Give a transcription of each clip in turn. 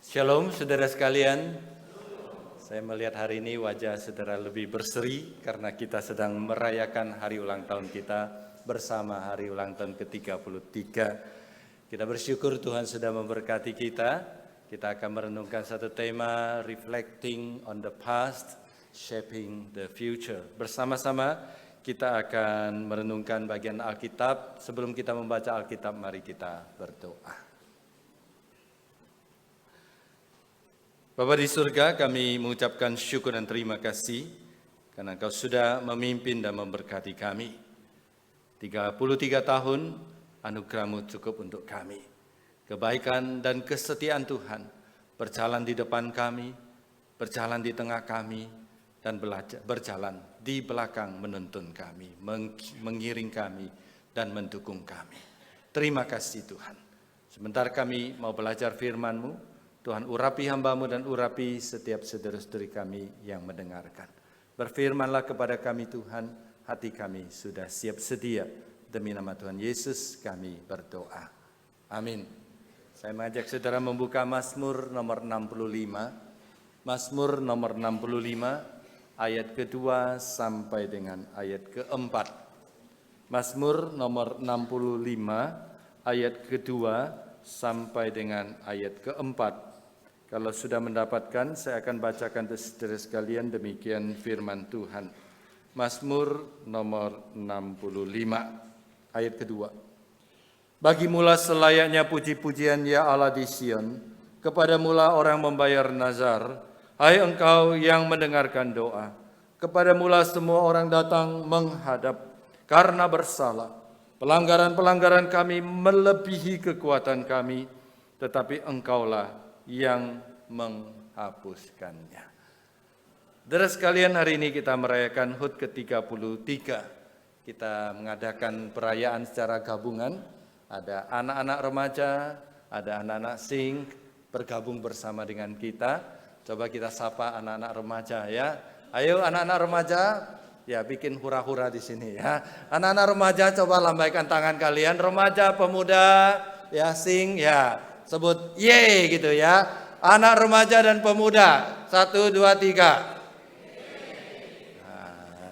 Shalom saudara sekalian, saya melihat hari ini wajah saudara lebih berseri karena kita sedang merayakan hari ulang tahun kita bersama hari ulang tahun ke-33. Kita bersyukur Tuhan sudah memberkati kita. Kita akan merenungkan satu tema, Reflecting on the Past, Shaping the Future. Bersama-sama kita akan merenungkan bagian Alkitab. Sebelum kita membaca Alkitab, mari kita berdoa. Bapa di surga, kami mengucapkan syukur dan terima kasih karena Engkau sudah memimpin dan memberkati kami. 33 tahun anugerah-Mu cukup untuk kami. Kebaikan dan kesetiaan Tuhan berjalan di depan kami, berjalan di tengah kami, dan berjalan di belakang menuntun kami, mengiring kami, dan mendukung kami. Terima kasih Tuhan. Sebentar kami mau belajar firman-Mu, Tuhan urapi hamba-Mu dan urapi setiap saudara-saudari kami yang mendengarkan. Berfirmanlah kepada kami Tuhan, hati kami sudah siap sedia. Demi nama Tuhan Yesus kami berdoa. Amin. Saya mengajak saudara membuka Mazmur nomor 65. Mazmur nomor 65 ayat kedua sampai dengan ayat keempat. Mazmur nomor 65 ayat kedua sampai dengan ayat keempat. Kalau sudah mendapatkan, saya akan bacakan saudara sekalian demikian firman Tuhan. Mazmur nomor 65, ayat kedua. Bagimulah selayaknya puji-pujian ya Allah di Sion, kepadamulah orang membayar nazar, hai Engkau yang mendengarkan doa. Kepadamulah semua orang datang menghadap, karena bersalah. Pelanggaran-pelanggaran kami melebihi kekuatan kami, tetapi Engkaulah yang menghapuskannya. Saudara sekalian, hari ini kita merayakan HUT ke-33. Kita mengadakan perayaan secara gabungan. Ada anak-anak remaja, ada anak-anak sing bergabung bersama dengan kita. Coba kita sapa anak-anak remaja ya. Ayo anak-anak remaja, ya bikin hura-hura di sini ya. Anak-anak remaja coba lambaikan tangan kalian. Remaja, pemuda, ya sing ya. Sebut ye gitu ya. Anak remaja dan pemuda. 1, 2, 3. Nah,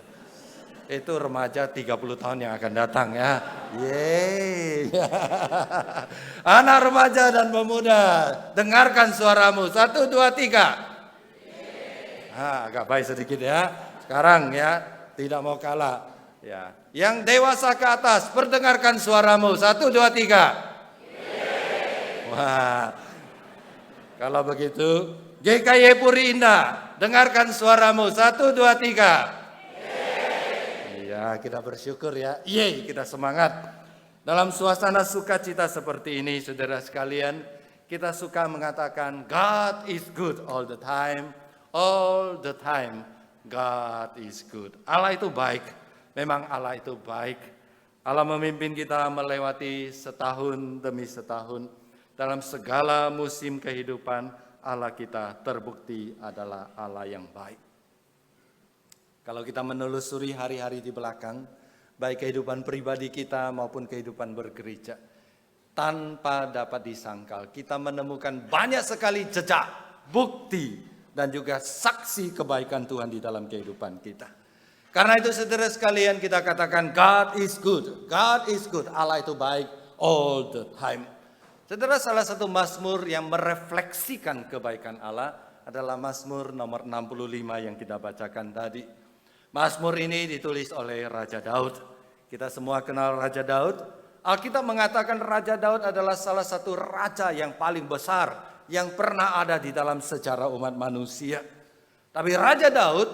itu remaja 30 tahun yang akan datang ya. Ye. Anak remaja dan pemuda, dengarkan suaramu. 1, 2, 3. Nah, agak baik sedikit ya. Sekarang ya, tidak mau kalah. Ya. Yang dewasa ke atas, perdengarkan suaramu. 1, 2, 3. Wah, kalau begitu GKY Puri Indah, dengarkan suaramu. 1, 2, 3. Iya, kita bersyukur ya. Yeay, kita semangat. Dalam suasana sukacita seperti ini, saudara sekalian, kita suka mengatakan God is good all the time. All the time, God is good. Allah itu baik. Memang Allah itu baik. Allah memimpin kita melewati setahun demi setahun. Dalam segala musim kehidupan, Allah kita terbukti adalah Allah yang baik. Kalau kita menelusuri hari-hari di belakang, baik kehidupan pribadi kita maupun kehidupan bergereja, tanpa dapat disangkal, kita menemukan banyak sekali jejak, bukti, dan juga saksi kebaikan Tuhan di dalam kehidupan kita. Karena itu saudara sekalian, kita katakan God is good. God is good. Allah itu baik all the time. Saudara, salah satu mazmur yang merefleksikan kebaikan Allah adalah Mazmur nomor 65 yang kita bacakan tadi. Mazmur ini ditulis oleh Raja Daud. Kita semua kenal Raja Daud. Alkitab mengatakan Raja Daud adalah salah satu raja yang paling besar yang pernah ada di dalam sejarah umat manusia. Tapi Raja Daud,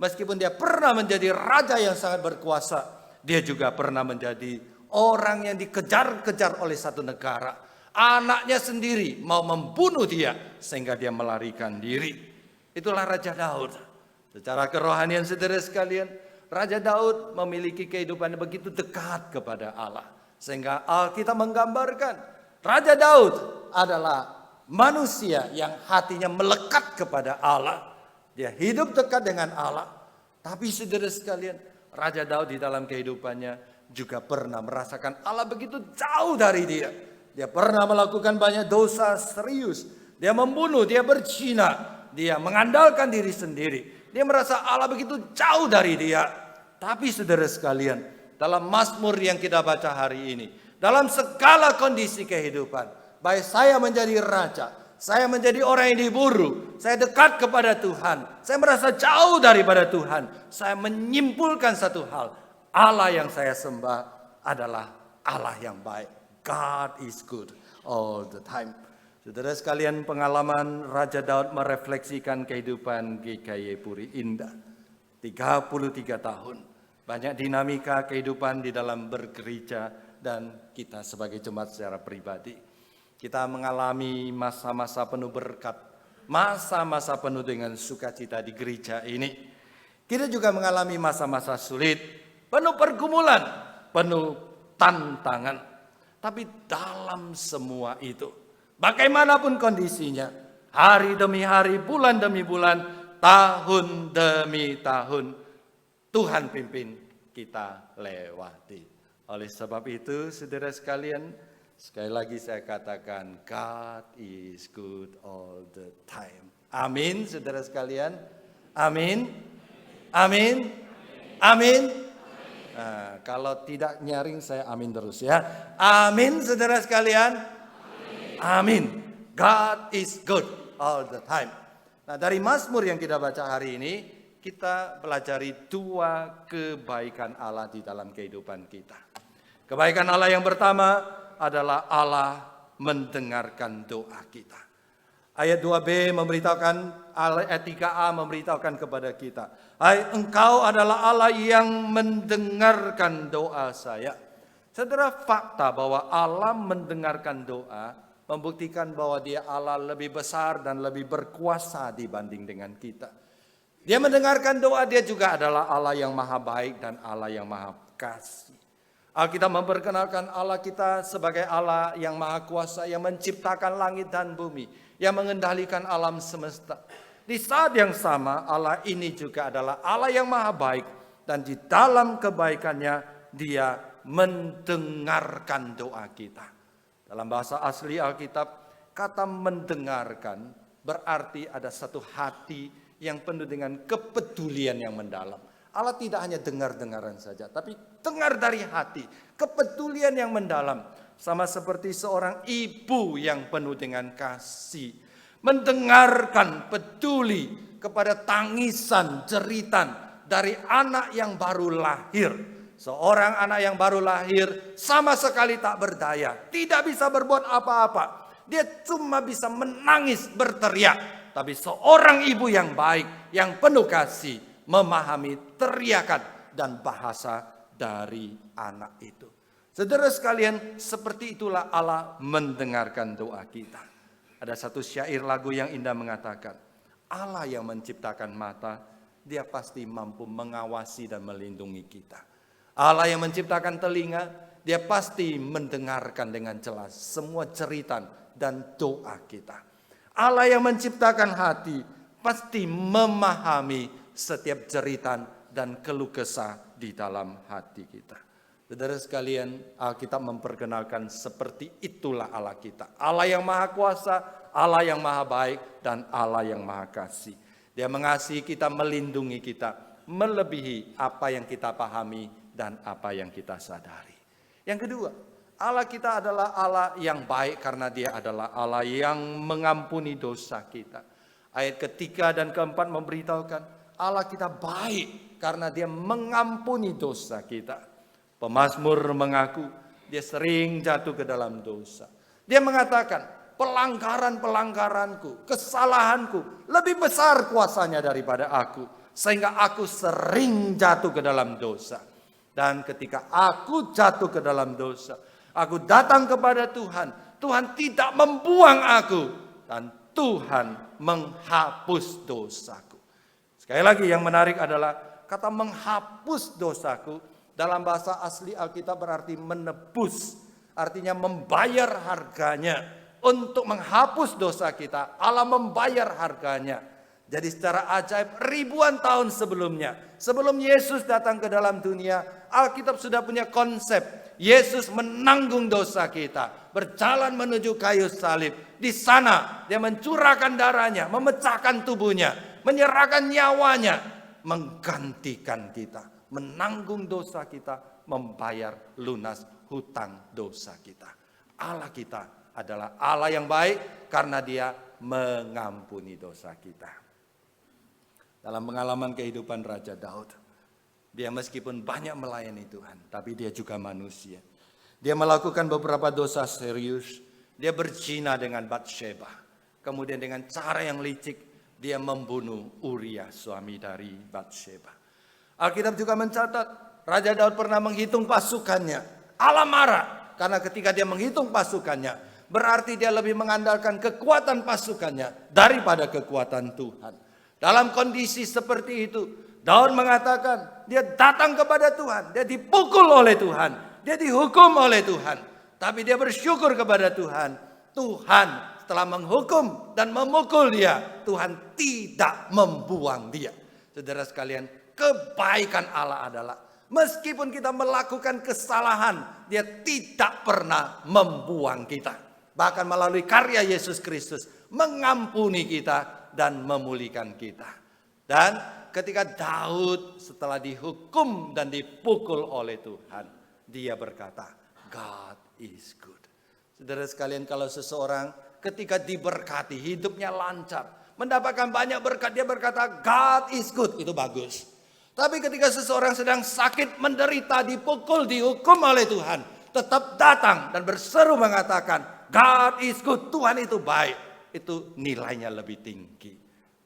meskipun dia pernah menjadi raja yang sangat berkuasa, dia juga pernah menjadi orang yang dikejar-kejar oleh satu negara. Anaknya sendiri mau membunuh dia sehingga dia melarikan diri. Itulah Raja Daud. Secara kerohanian saudara sekalian, Raja Daud memiliki kehidupan yang begitu dekat kepada Allah. Sehingga Alkitab menggambarkan Raja Daud adalah manusia yang hatinya melekat kepada Allah. Dia hidup dekat dengan Allah. Tapi saudara sekalian, Raja Daud di dalam kehidupannya juga pernah merasakan Allah begitu jauh dari dia. Dia pernah melakukan banyak dosa serius. Dia membunuh, dia berzina, dia mengandalkan diri sendiri. Dia merasa Allah begitu jauh dari dia. Tapi saudara sekalian, dalam Mazmur yang kita baca hari ini, dalam segala kondisi kehidupan, baik saya menjadi raja, saya menjadi orang yang diburu, saya dekat kepada Tuhan, saya merasa jauh daripada Tuhan, saya menyimpulkan satu hal, Allah yang saya sembah adalah Allah yang baik. God is good all the time. Saudara sekalian, pengalaman Raja Daud merefleksikan kehidupan GKY Puri Indah. 33 tahun. Banyak dinamika kehidupan di dalam bergereja dan kita sebagai jemaat secara pribadi. Kita mengalami masa-masa penuh berkat, masa-masa penuh dengan sukacita di gereja ini. Kita juga mengalami masa-masa sulit, penuh pergumulan, penuh tantangan. Tapi dalam semua itu, bagaimanapun kondisinya, hari demi hari, bulan demi bulan, tahun demi tahun, Tuhan pimpin kita lewati. Oleh sebab itu, saudara sekalian, sekali lagi saya katakan, God is good all the time. Amin, saudara sekalian. Amin. Amin. Amin. Nah, kalau tidak nyaring saya amin terus ya. Amin, saudara sekalian. Amin. God is good all the time. Nah, dari Mazmur yang kita baca hari ini, kita pelajari dua kebaikan Allah di dalam kehidupan kita. Kebaikan Allah yang pertama adalah Allah mendengarkan doa kita. Ayat 2b memberitahukan, ayat 3a memberitahukan kepada kita, hai engkau adalah Allah yang mendengarkan doa saya. Saudara, fakta bahwa Allah mendengarkan doa membuktikan bahwa dia Allah lebih besar dan lebih berkuasa dibanding dengan kita. Dia mendengarkan doa, dia juga adalah Allah yang maha baik dan Allah yang maha kasih. Alkitab memperkenalkan Allah kita sebagai Allah yang maha kuasa, yang menciptakan langit dan bumi, yang mengendalikan alam semesta. Di saat yang sama, Allah ini juga adalah Allah yang maha baik, dan di dalam kebaikannya dia mendengarkan doa kita. Dalam bahasa asli Alkitab, kata mendengarkan berarti ada satu hati yang penuh dengan kepedulian yang mendalam. Allah tidak hanya dengar-dengaran saja, tapi dengar dari hati, kepedulian yang mendalam. Sama seperti seorang ibu yang penuh dengan kasih, mendengarkan, peduli kepada tangisan, jeritan dari anak yang baru lahir. Seorang anak yang baru lahir sama sekali tak berdaya, tidak bisa berbuat apa-apa. Dia cuma bisa menangis, berteriak. Tapi seorang ibu yang baik, yang penuh kasih, memahami teriakan dan bahasa dari anak itu. Saudara sekalian, seperti itulah Allah mendengarkan doa kita. Ada satu syair lagu yang indah mengatakan, Allah yang menciptakan mata, dia pasti mampu mengawasi dan melindungi kita. Allah yang menciptakan telinga, dia pasti mendengarkan dengan jelas semua jeritan dan doa kita. Allah yang menciptakan hati, pasti memahami setiap jeritan dan keluh kesah di dalam hati kita. Saudara sekalian, Alkitab memperkenalkan seperti itulah Allah kita. Allah yang maha kuasa, Allah yang maha baik, dan Allah yang maha kasih. Dia mengasihi kita, melindungi kita, melebihi apa yang kita pahami dan apa yang kita sadari. Yang kedua, Allah kita adalah Allah yang baik karena dia adalah Allah yang mengampuni dosa kita. Ayat ketiga dan keempat memberitahukan Allah kita baik karena dia mengampuni dosa kita. Pemazmur mengaku dia sering jatuh ke dalam dosa. Dia mengatakan pelanggaran-pelanggaranku, kesalahanku lebih besar kuasanya daripada aku. Sehingga aku sering jatuh ke dalam dosa. Dan ketika aku jatuh ke dalam dosa, aku datang kepada Tuhan. Tuhan tidak membuang aku. Dan Tuhan menghapus dosaku. Sekali lagi yang menarik adalah kata menghapus dosaku. Dalam bahasa asli Alkitab berarti menebus. Artinya membayar harganya. Untuk menghapus dosa kita, Allah membayar harganya. Jadi secara ajaib ribuan tahun sebelumnya, sebelum Yesus datang ke dalam dunia, Alkitab sudah punya konsep Yesus menanggung dosa kita, berjalan menuju kayu salib. Di sana dia mencurahkan darahnya, memecahkan tubuhnya, menyerahkan nyawanya, menggantikan kita, menanggung dosa kita, membayar lunas hutang dosa kita. Allah kita adalah Allah yang baik karena dia mengampuni dosa kita. Dalam pengalaman kehidupan Raja Daud, dia meskipun banyak melayani Tuhan, tapi dia juga manusia. Dia melakukan beberapa dosa serius. Dia berzina dengan Batsheba. Kemudian dengan cara yang licik, dia membunuh Uria, suami dari Batsheba. Alkitab juga mencatat, Raja Daud pernah menghitung pasukannya. Allah marah, karena ketika dia menghitung pasukannya, berarti dia lebih mengandalkan kekuatan pasukannya daripada kekuatan Tuhan. Dalam kondisi seperti itu, Daud mengatakan dia datang kepada Tuhan. Dia dipukul oleh Tuhan. Dia dihukum oleh Tuhan. Tapi dia bersyukur kepada Tuhan. Tuhan setelah menghukum dan memukul dia, Tuhan tidak membuang dia. Saudara sekalian, kebaikan Allah adalah meskipun kita melakukan kesalahan, dia tidak pernah membuang kita. Bahkan melalui karya Yesus Kristus mengampuni kita dan memulihkan kita. Dan ketika Daud setelah dihukum dan dipukul oleh Tuhan, dia berkata, God is good. Saudara sekalian, kalau seseorang ketika diberkati, hidupnya lancar, mendapatkan banyak berkat, dia berkata God is good, itu bagus. Tapi ketika seseorang sedang sakit, menderita, dipukul, dihukum oleh Tuhan, tetap datang dan berseru mengatakan God is good, Tuhan itu baik. Itu nilainya lebih tinggi.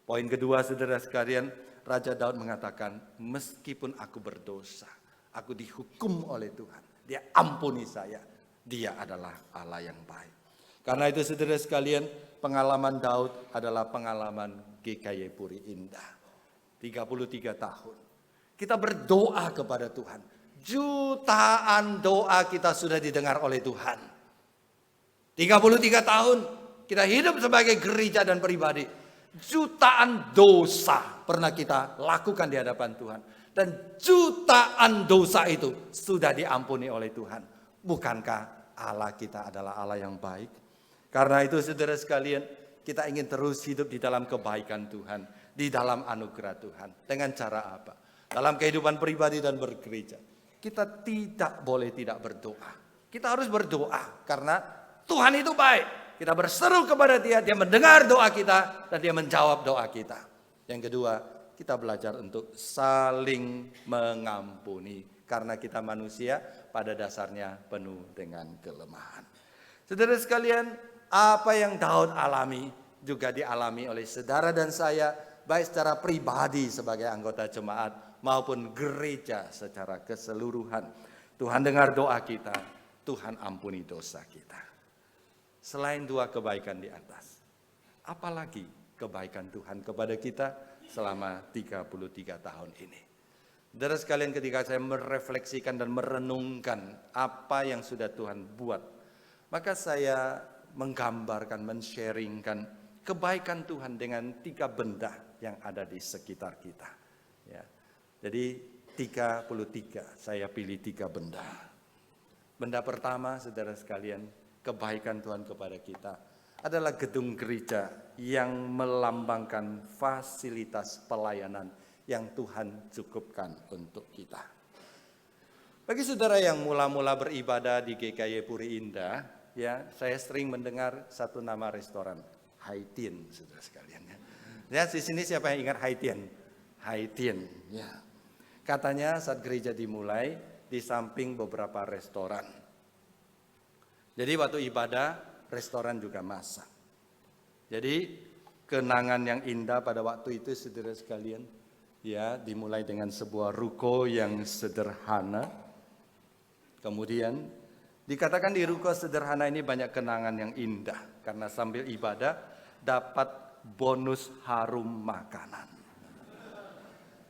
Poin kedua, saudara sekalian, Raja Daud mengatakan, meskipun aku berdosa, aku dihukum oleh Tuhan, dia ampuni saya. Dia adalah Allah yang baik. Karena itu saudara sekalian, pengalaman Daud adalah pengalaman GKY Puri Indah. 33 tahun. Kita berdoa kepada Tuhan. Jutaan doa kita sudah didengar oleh Tuhan. 33 tahun kita hidup sebagai gereja dan pribadi. Jutaan dosa pernah kita lakukan di hadapan Tuhan. Dan jutaan dosa itu sudah diampuni oleh Tuhan. Bukankah Allah kita adalah Allah yang baik? Karena itu saudara sekalian, kita ingin terus hidup di dalam kebaikan Tuhan. Di dalam anugerah Tuhan. Dengan cara apa? Dalam kehidupan pribadi dan bergereja. Kita tidak boleh tidak berdoa. Kita harus berdoa karena Tuhan itu baik. Kita berseru kepada dia, dia mendengar doa kita, dan dia menjawab doa kita. Yang kedua, kita belajar untuk saling mengampuni. Karena kita manusia pada dasarnya penuh dengan kelemahan. Saudara sekalian, apa yang Daud alami juga dialami oleh saudara dan saya, baik secara pribadi sebagai anggota jemaat maupun gereja secara keseluruhan. Tuhan dengar doa kita, Tuhan ampuni dosa kita. Selain dua kebaikan di atas, apalagi kebaikan Tuhan kepada kita selama 33 tahun ini. Saudara sekalian, ketika saya merefleksikan dan merenungkan apa yang sudah Tuhan buat, maka saya menggambarkan, men-sharingkan kebaikan Tuhan dengan 3 benda yang ada di sekitar kita. Ya. Jadi 33, saya pilih 3 benda. Benda pertama, saudara sekalian, kebaikan Tuhan kepada kita adalah gedung gereja yang melambangkan fasilitas pelayanan yang Tuhan cukupkan untuk kita. Bagi saudara yang mula-mula beribadah di GKY Puri Indah, ya, saya sering mendengar satu nama restoran, Haitien, saudara sekalian. Ya, di sini siapa yang ingat Haitien? Haitien, ya. Katanya saat gereja dimulai, di samping beberapa restoran. Jadi waktu ibadah, restoran juga masak. Jadi kenangan yang indah pada waktu itu saudara sekalian, ya, dimulai dengan sebuah ruko yang sederhana. Kemudian dikatakan di ruko sederhana ini banyak kenangan yang indah. Karena sambil ibadah dapat bonus harum makanan.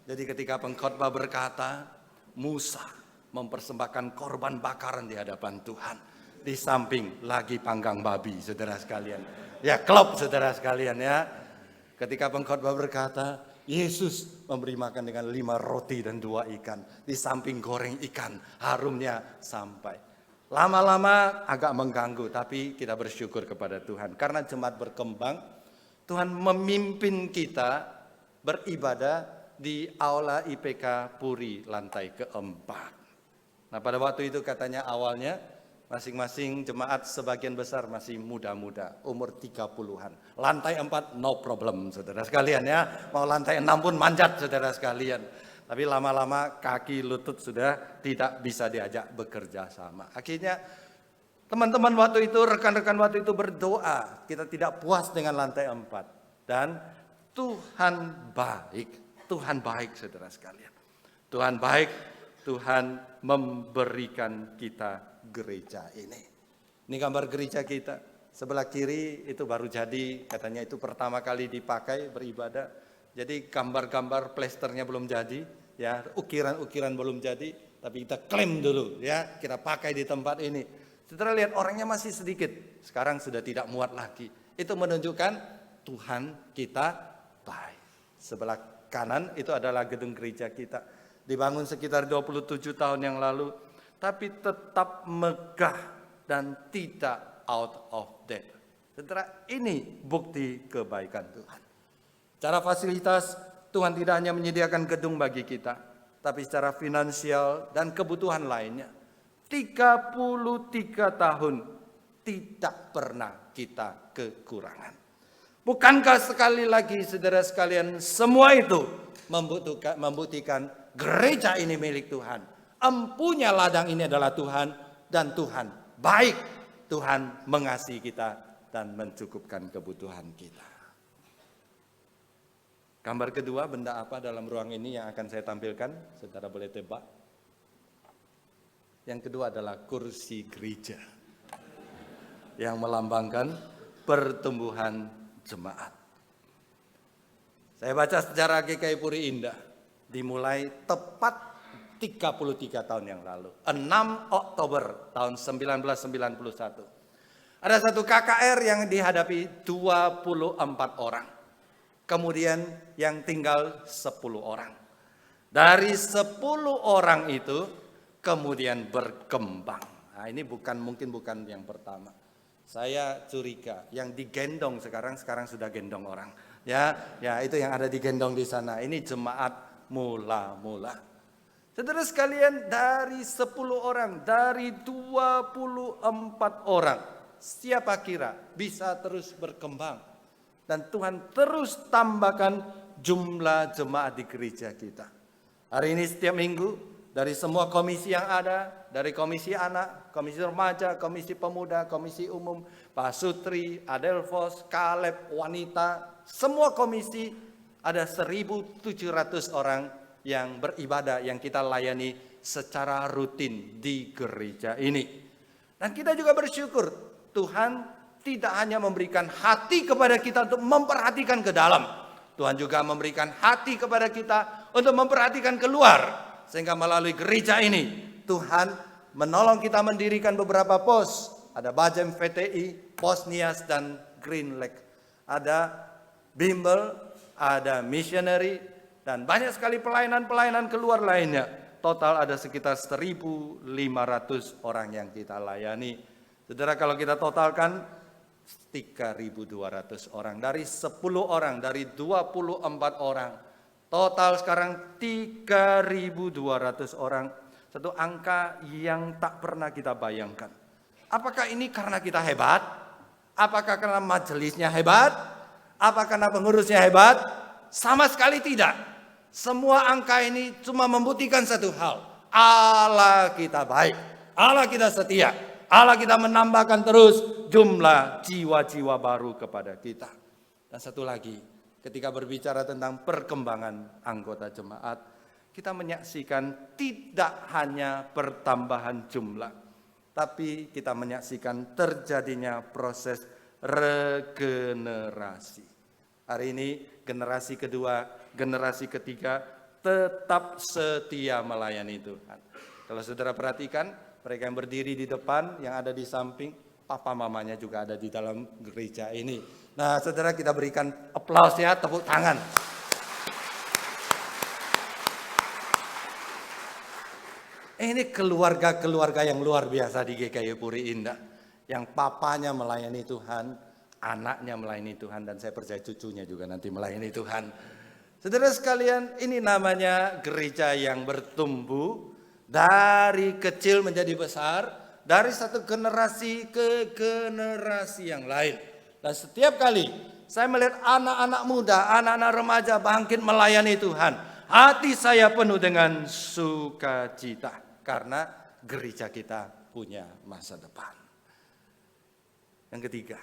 Jadi ketika pengkhotbah berkata, Musa mempersembahkan korban bakaran di hadapan Tuhan. Di samping lagi panggang babi, saudara sekalian. Ya, klop saudara sekalian ya. Ketika pengkhotbah berkata, Yesus memberi makan dengan 5 roti dan 2 ikan. Di samping goreng ikan, harumnya sampai. Lama-lama agak mengganggu, tapi kita bersyukur kepada Tuhan. Karena jemaat berkembang, Tuhan memimpin kita beribadah di Aula IPK Puri lantai keempat. Nah pada waktu itu katanya awalnya masing-masing jemaat sebagian besar masih muda-muda, umur 30-an. Lantai 4 no problem saudara sekalian ya. Mau lantai 6 pun manjat saudara sekalian. Tapi lama-lama kaki lutut sudah tidak bisa diajak bekerja sama. Akhirnya teman-teman waktu itu, rekan-rekan waktu itu berdoa. Kita tidak puas dengan lantai 4. Dan Tuhan baik saudara sekalian. Tuhan baik, Tuhan memberikan kita gereja ini. Ini gambar gereja kita. Sebelah kiri itu baru jadi, katanya itu pertama kali dipakai beribadah. Jadi gambar-gambar plesternya belum jadi, ya ukiran-ukiran belum jadi, tapi kita klaim dulu, ya kita pakai di tempat ini. Setelah lihat orangnya masih sedikit, sekarang sudah tidak muat lagi. Itu menunjukkan Tuhan kita baik. Sebelah kanan itu adalah gedung gereja kita, dibangun sekitar 27 tahun yang lalu, tapi tetap megah dan tidak out of date. Setelah ini bukti kebaikan Tuhan. Secara fasilitas, Tuhan tidak hanya menyediakan gedung bagi kita, tapi secara finansial dan kebutuhan lainnya. 33 tahun tidak pernah kita kekurangan. Bukankah sekali lagi saudara sekalian, semua itu membuktikan gereja ini milik Tuhan. Empunya ladang ini adalah Tuhan, dan Tuhan baik. Tuhan mengasihi kita dan mencukupkan kebutuhan kita. Gambar kedua, benda apa dalam ruang ini yang akan saya tampilkan? Saudara boleh tebak. Yang kedua adalah kursi gereja yang melambangkan pertumbuhan jemaat. Saya baca sejarah GKI Puri Indah, dimulai tepat 33 tahun yang lalu, 6 Oktober tahun 1991. Ada satu KKR yang dihadapi 24 orang. Kemudian yang tinggal 10 orang. Dari 10 orang itu kemudian berkembang. Nah, ini mungkin bukan yang pertama. Saya curiga yang digendong sekarang sudah gendong orang. Ya, itu yang ada digendong di sana. Ini jemaat mula-mula. Saudara sekalian, dari 10 orang, dari 24 orang, siapa kira bisa terus berkembang? Dan Tuhan terus tambahkan jumlah jemaat di gereja kita. Hari ini setiap minggu, dari semua komisi yang ada, dari komisi anak, komisi remaja, komisi pemuda, komisi umum, Pak Sutri, Adelfos, Kaleb, wanita, semua komisi ada 1.700 orang yang beribadah, yang kita layani secara rutin di gereja ini. Dan kita juga bersyukur, Tuhan tidak hanya memberikan hati kepada kita untuk memperhatikan ke dalam. Tuhan juga memberikan hati kepada kita untuk memperhatikan keluar. Sehingga melalui gereja ini, Tuhan menolong kita mendirikan beberapa pos. Ada Bajem VTI, Pos Nias, dan Green Lake. Ada bimbel, ada missionary, dan banyak sekali pelayanan-pelayanan keluar lainnya. Total ada sekitar 1.500 orang yang kita layani. Saudara, kalau kita totalkan 3.200 orang. Dari 10 orang, dari 24 orang. Total sekarang 3.200 orang. Satu angka yang tak pernah kita bayangkan. Apakah ini karena kita hebat? Apakah karena majelisnya hebat? Apakah karena pengurusnya hebat? Sama sekali tidak. Semua angka ini cuma membuktikan satu hal. Allah kita baik. Allah kita setia. Allah kita menambahkan terus jumlah jiwa-jiwa baru kepada kita. Dan satu lagi, ketika berbicara tentang perkembangan anggota jemaat, kita menyaksikan tidak hanya pertambahan jumlah, tapi kita menyaksikan terjadinya proses regenerasi. Hari ini generasi kedua, generasi ketiga tetap setia melayani Tuhan. Kalau saudara perhatikan, mereka yang berdiri di depan, yang ada di samping, papa mamanya juga ada di dalam gereja ini. Nah, saudara, kita berikan aplaus ya, tepuk tangan. ini keluarga-keluarga yang luar biasa di GKI Puri Indah. Yang papanya melayani Tuhan, anaknya melayani Tuhan, dan saya percaya cucunya juga nanti melayani Tuhan. Saudara sekalian, ini namanya gereja yang bertumbuh dari kecil menjadi besar, dari satu generasi ke generasi yang lain. Dan setiap kali saya melihat anak-anak muda, anak-anak remaja bangkit melayani Tuhan, hati saya penuh dengan sukacita karena gereja kita punya masa depan. Yang ketiga,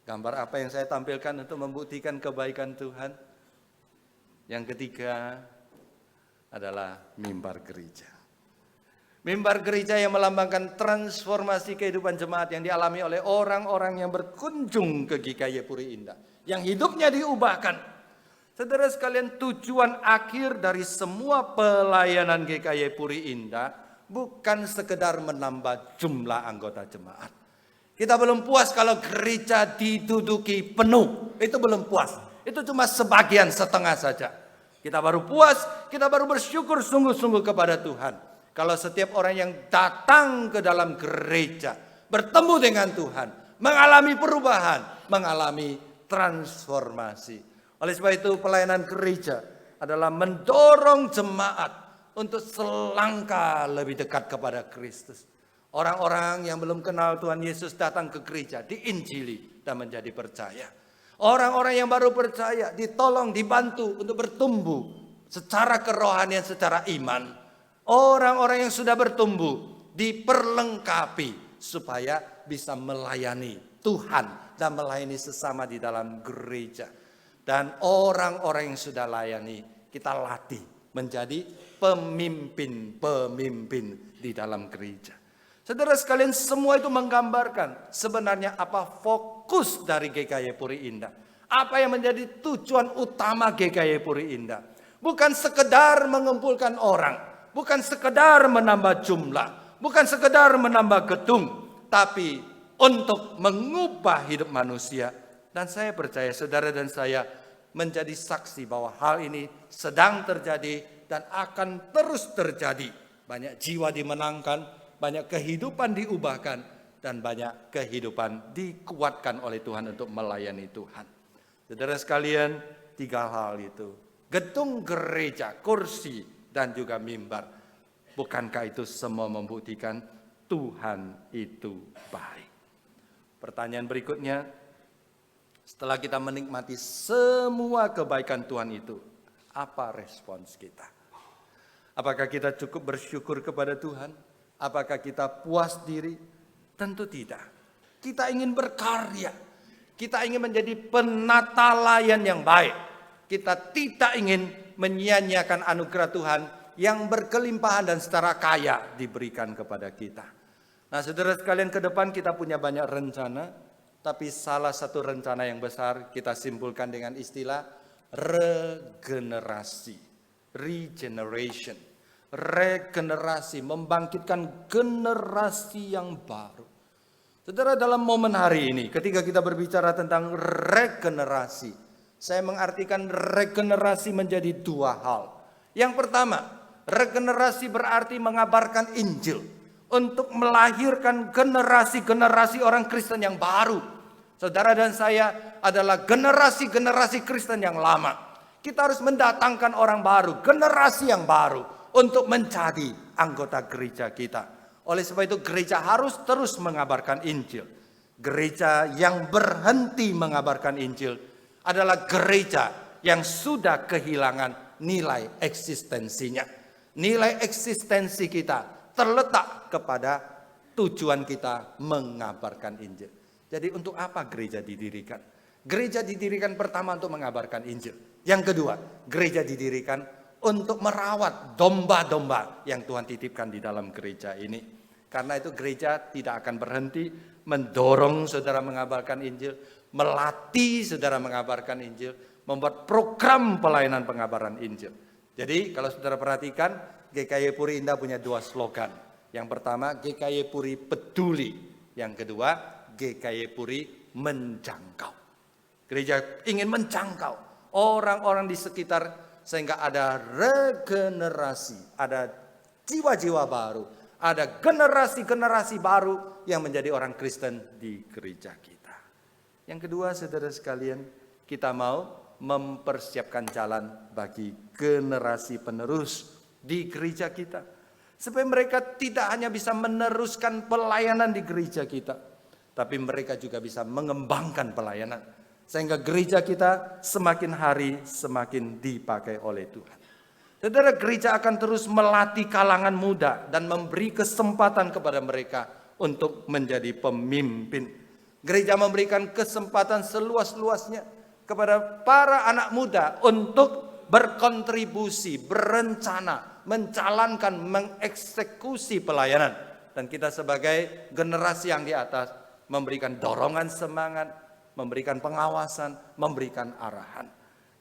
gambar apa yang saya tampilkan untuk membuktikan kebaikan Tuhan? Yang ketiga adalah mimbar gereja. Mimbar gereja yang melambangkan transformasi kehidupan jemaat yang dialami oleh orang-orang yang berkunjung ke GKI Puri Indah. Yang hidupnya diubahkan. Saudara sekalian, tujuan akhir dari semua pelayanan GKI Puri Indah bukan sekedar menambah jumlah anggota jemaat. Kita belum puas kalau gereja diduduki penuh. Itu belum puas. Itu cuma sebagian, setengah saja. Kita baru puas, kita baru bersyukur sungguh-sungguh kepada Tuhan. Kalau setiap orang yang datang ke dalam gereja, bertemu dengan Tuhan, mengalami perubahan, mengalami transformasi. Oleh sebab itu pelayanan gereja adalah mendorong jemaat untuk selangkah lebih dekat kepada Kristus. Orang-orang yang belum kenal Tuhan Yesus datang ke gereja, diinjili dan menjadi percaya. Orang-orang yang baru percaya ditolong, dibantu untuk bertumbuh secara kerohanian, secara iman. Orang-orang yang sudah bertumbuh diperlengkapi supaya bisa melayani Tuhan dan melayani sesama di dalam gereja. Dan orang-orang yang sudah layani kita latih menjadi pemimpin-pemimpin di dalam gereja. Saudara sekalian, semua itu menggambarkan sebenarnya apa fokus dari GKI Puri Indah. Apa yang menjadi tujuan utama GKI Puri Indah. Bukan sekedar mengumpulkan orang. Bukan sekedar menambah jumlah. Bukan sekedar menambah gedung. Tapi untuk mengubah hidup manusia. Dan saya percaya saudara dan saya menjadi saksi bahwa hal ini sedang terjadi dan akan terus terjadi. Banyak jiwa dimenangkan. Banyak kehidupan diubahkan dan banyak kehidupan dikuatkan oleh Tuhan untuk melayani Tuhan. Saudara sekalian, 3 hal itu. Gedung gereja, kursi, dan juga mimbar. Bukankah itu semua membuktikan Tuhan itu baik? Pertanyaan berikutnya, setelah kita menikmati semua kebaikan Tuhan itu, apa respons kita? Apakah kita cukup bersyukur kepada Tuhan? Apakah kita puas diri? Tentu tidak. Kita ingin berkarya. Kita ingin menjadi penata layan yang baik. Kita tidak ingin menyia-nyiakan anugerah Tuhan yang berkelimpahan dan secara kaya diberikan kepada kita. Nah, saudara sekalian, ke depan kita punya banyak rencana. Tapi salah satu rencana yang besar kita simpulkan dengan istilah regenerasi. Regeneration. Regenerasi, membangkitkan generasi yang baru. Saudara, dalam momen hari ini ketika kita berbicara tentang regenerasi, saya mengartikan regenerasi menjadi 2 hal. Yang pertama, regenerasi berarti mengabarkan Injil untuk melahirkan generasi-generasi orang Kristen yang baru. Saudara dan saya adalah generasi-generasi Kristen yang lama. Kita harus mendatangkan orang baru, generasi yang baru untuk menjadi anggota gereja kita. Oleh sebab itu gereja harus terus mengabarkan Injil. Gereja yang berhenti mengabarkan Injil adalah gereja yang sudah kehilangan nilai eksistensinya. Nilai eksistensi kita terletak kepada tujuan kita mengabarkan Injil. Jadi untuk apa gereja didirikan? Gereja didirikan pertama untuk mengabarkan Injil. Yang kedua, gereja didirikan untuk merawat domba-domba yang Tuhan titipkan di dalam gereja ini. Karena itu gereja tidak akan berhenti mendorong saudara mengabarkan Injil, melatih saudara mengabarkan Injil, membuat program pelayanan pengabaran Injil. Jadi kalau saudara perhatikan, GKI Puri Indah punya 2 slogan. Yang pertama, GKI Puri peduli. Yang kedua, GKI Puri menjangkau. Gereja ingin menjangkau orang-orang di sekitar sehingga ada regenerasi, ada jiwa-jiwa baru. Ada generasi-generasi baru yang menjadi orang Kristen di gereja kita. Yang kedua, saudara sekalian, kita mau mempersiapkan jalan bagi generasi penerus di gereja kita. Supaya mereka tidak hanya bisa meneruskan pelayanan di gereja kita, tapi mereka juga bisa mengembangkan pelayanan. Sehingga gereja kita semakin hari semakin dipakai oleh Tuhan. Saudara, gereja akan terus melatih kalangan muda dan memberi kesempatan kepada mereka untuk menjadi pemimpin. Gereja memberikan kesempatan seluas-luasnya kepada para anak muda untuk berkontribusi, berencana, menjalankan, mengeksekusi pelayanan. Dan kita sebagai generasi yang di atas memberikan dorongan semangat, memberikan pengawasan, memberikan arahan.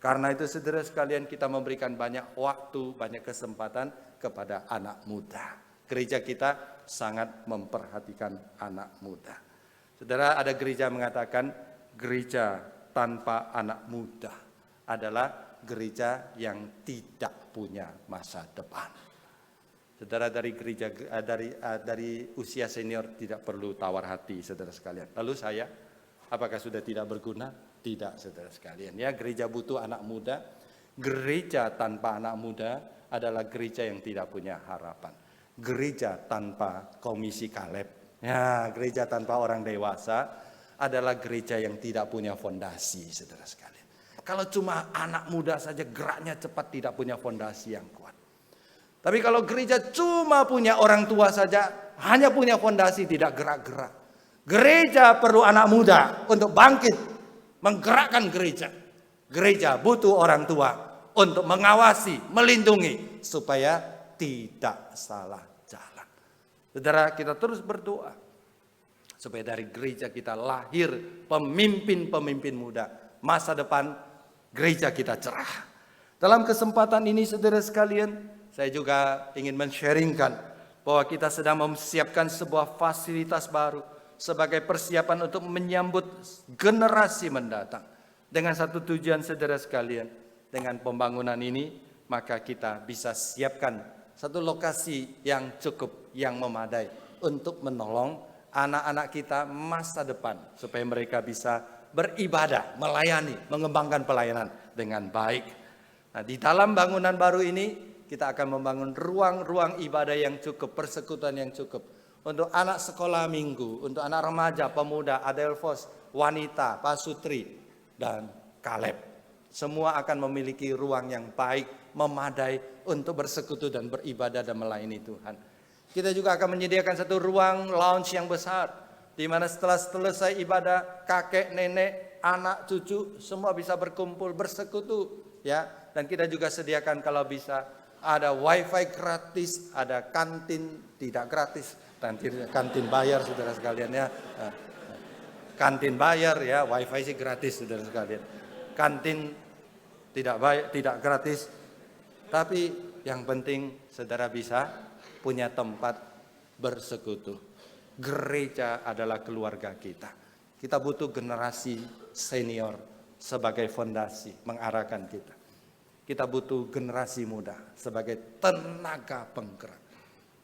Karena itu saudara sekalian, kita memberikan banyak waktu, banyak kesempatan kepada anak muda. Gereja kita sangat memperhatikan anak muda. Saudara, ada gereja mengatakan gereja tanpa anak muda adalah gereja yang tidak punya masa depan. Saudara, dari gereja dari usia senior tidak perlu tawar hati, saudara sekalian. Lalu saya, apakah sudah tidak berguna? Tidak, saudara sekalian. Ya, gereja butuh anak muda. Gereja tanpa anak muda adalah gereja yang tidak punya harapan. Gereja tanpa komisi Kaleb, ya, gereja tanpa orang dewasa adalah gereja yang tidak punya fondasi, saudara sekalian. Kalau cuma anak muda saja geraknya cepat, tidak punya fondasi yang kuat. Tapi kalau gereja cuma punya orang tua saja, hanya punya fondasi, tidak gerak-gerak. Gereja perlu anak muda untuk bangkit, menggerakkan gereja. Gereja butuh orang tua untuk mengawasi, melindungi, supaya tidak salah jalan. Saudara, kita terus berdoa supaya dari gereja kita lahir pemimpin-pemimpin muda. Masa depan gereja kita cerah. Dalam kesempatan ini, saudara sekalian, saya juga ingin men-sharingkan bahwa kita sedang mempersiapkan sebuah fasilitas baru sebagai persiapan untuk menyambut generasi mendatang. Dengan satu tujuan, saudara sekalian, dengan pembangunan ini, maka kita bisa siapkan satu lokasi yang cukup, yang memadai untuk menolong anak-anak kita masa depan, supaya mereka bisa beribadah, melayani, mengembangkan pelayanan dengan baik. Nah, di dalam bangunan baru ini, kita akan membangun ruang-ruang ibadah yang cukup, persekutuan yang cukup. Untuk anak sekolah minggu, untuk anak remaja, pemuda, Adelphos, wanita, Pasutri, dan Kaleb. Semua akan memiliki ruang yang baik, memadai untuk bersekutu dan beribadah dan melayani Tuhan. Kita juga akan menyediakan satu ruang lounge yang besar, di mana setelah selesai ibadah, kakek, nenek, anak, cucu, semua bisa berkumpul, bersekutu. Ya, dan kita juga sediakan kalau bisa, ada wifi gratis, ada kantin tidak gratis. Kantin bayar, saudara sekalian ya. Kantin bayar ya, wifi sih gratis, saudara sekalian. Kantin tidak gratis. Tapi yang penting saudara bisa punya tempat bersekutu. Gereja adalah keluarga kita. Kita butuh generasi senior sebagai fondasi mengarahkan kita. Kita butuh generasi muda sebagai tenaga penggerak.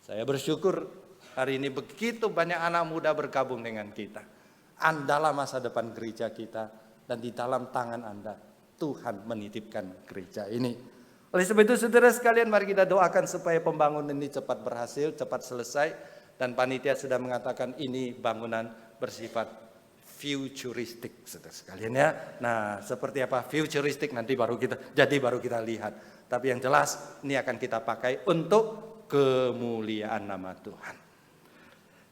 Saya bersyukur hari ini begitu banyak anak muda bergabung dengan kita. Andalah masa depan gereja kita, dan di dalam tangan Anda Tuhan menitipkan gereja ini. Oleh sebab itu, saudara sekalian, mari kita doakan supaya pembangunan ini cepat berhasil, cepat selesai. Dan panitia sudah mengatakan ini bangunan bersifat futuristik, saudara sekalian ya. Nah, seperti apa futuristik nanti baru kita lihat. Tapi yang jelas ini akan kita pakai untuk kemuliaan nama Tuhan.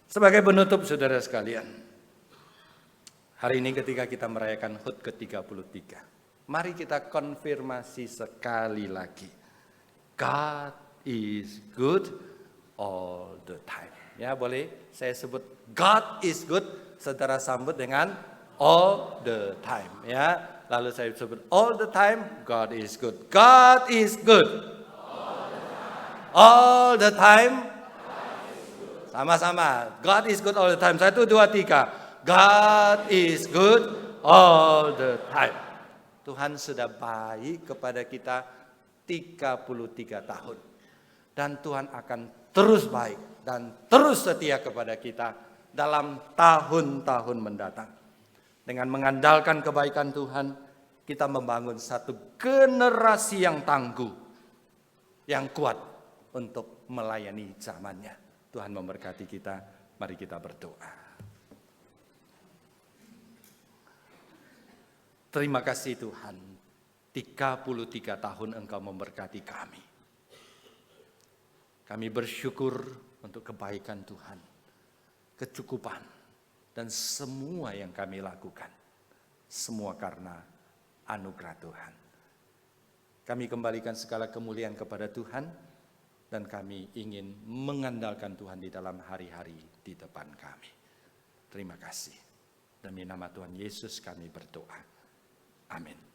Sebagai penutup, saudara sekalian, hari ini ketika kita merayakan HUT ke-33, mari kita konfirmasi sekali lagi. God is good all the time. Ya, boleh saya sebut God is good, saudara sambut dengan all the time. Ya, lalu saya sebut all the time, God is good. God is good. All the time. Sama-sama, God is good all the time. 1, 2, 3. God is good all the time. Tuhan sudah baik kepada kita 33 tahun. Dan Tuhan akan terus baik dan terus setia kepada kita dalam tahun-tahun mendatang. Dengan mengandalkan kebaikan Tuhan, kita membangun satu generasi yang tangguh, yang kuat untuk melayani zamannya. Tuhan memberkati kita, mari kita berdoa. Terima kasih Tuhan, 33 tahun Engkau memberkati kami. Kami bersyukur untuk kebaikan Tuhan, kecukupan, dan semua yang kami lakukan. Semua karena anugerah Tuhan. Kami kembalikan segala kemuliaan kepada Tuhan, dan kami ingin mengandalkan Tuhan di dalam hari-hari di depan kami. Terima kasih. Demi nama Tuhan Yesus kami berdoa. Amin.